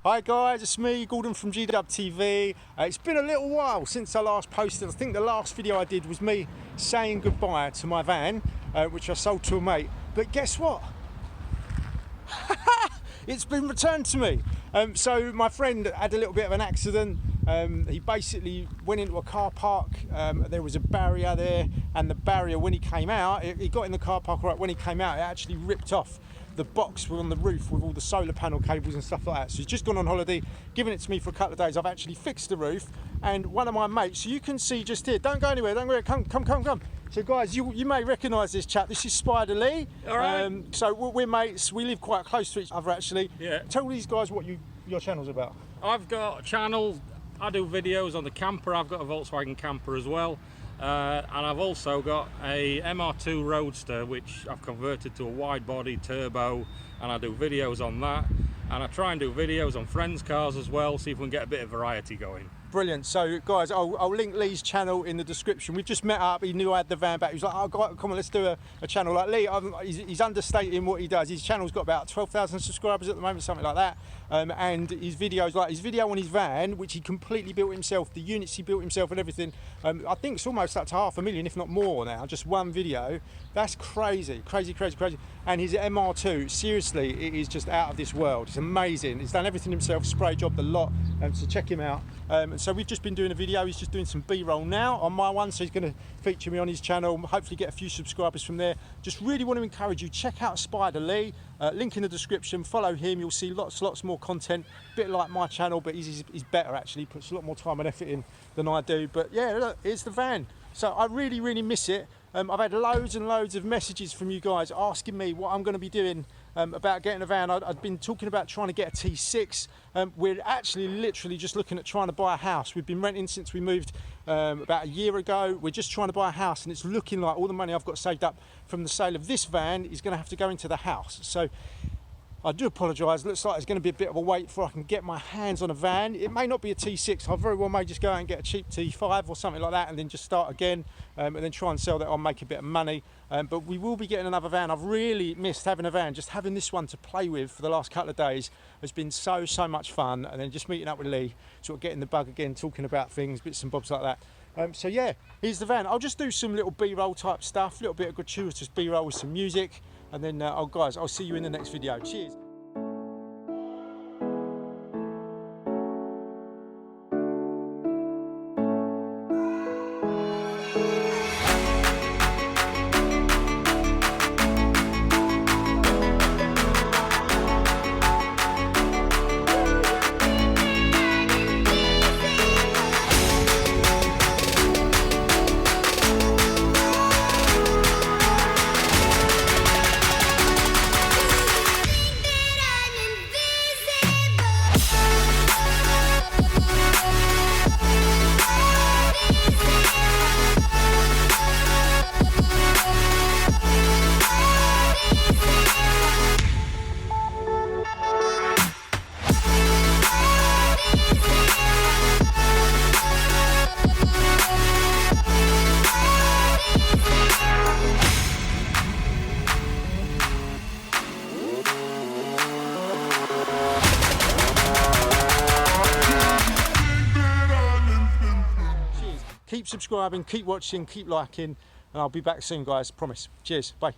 Hi guys, it's me, Gordon from GDUBTV. It's been a little while since I last posted. I think the last video I did was me saying goodbye to my van, which I sold to a mate. But guess what? It's been returned to me. So my friend had a little bit of an accident. He basically went into a car park. There was a barrier there, and the barrier, when he came out, he got in the car park, right, when he came out, it actually ripped off the box on the roof with all the solar panel cables and stuff like that. So he's just gone on holiday, given it to me for a couple of days. I've actually fixed the roof, and one of my mates, so you can see just here, don't go anywhere, don't go anywhere, come. So guys, you may recognise this chap. This is SpyderLee. All right. So we're mates. We live quite close to each other, actually. Yeah. Tell these guys what your channel's about. I've got a channel. I do videos on the camper. I've got a Volkswagen camper as well. And I've also got a MR2 Roadster, which I've converted to a wide body turbo, and I do videos on that. And I try and do videos on friends' cars as well, see if we can get a bit of variety going. Brilliant. So guys, I'll link Lee's channel in the description. We've just met up. He knew I had the van back. He was like, oh, come on, let's do a channel. Like Lee, he's understating what he does. His channel's got about 12,000 subscribers at the moment, something like that. And his videos, like his video on his van, which he completely built himself, the units he built himself and everything, I think it's almost up to 500,000, if not more now, just one video. That's crazy. And his MR2, seriously, it is just out of this world. It's amazing. He's done everything himself, spray jobbed the lot, so check him out. So we've just been doing a video. He's just doing some B-roll now on my one, so he's going to feature me on his channel, hopefully get a few subscribers from there. Just really want to encourage you, check out SpyderLee, link in the description, follow him. You'll see lots more content, a bit like my channel, but he's better actually, puts a lot more time and effort in than I do. But yeah, look, here's the van. So I really miss it. I've had loads and loads of messages from you guys asking me what I'm going to be doing about getting a van. I've been talking about trying to get a T6. We're actually literally just looking at trying to buy a house. We've been renting since we moved about a year ago. We're just trying to buy a house, and it's looking like all the money I've got saved up from the sale of this van is going to have to go into the house. So I do apologise. Looks like it's going to be a bit of a wait before I can get my hands on a van. It may not be a T6. I very well may just go out and get a cheap T5 or something like that, and then just start again, and then try and sell that on, make a bit of money. But we will be getting another van. I've really missed having a van. Just having this one to play with for the last couple of days has been so much fun. And then just meeting up with Lee, sort of getting the bug again, talking about things, bits and bobs like that. So yeah, here's the van. I'll just do some little B-roll type stuff, a little bit of gratuitous B-roll with some music. And then, guys, I'll see you in the next video. Cheers. Keep subscribing, keep watching, keep liking, and I'll be back soon, guys, promise. Cheers, bye.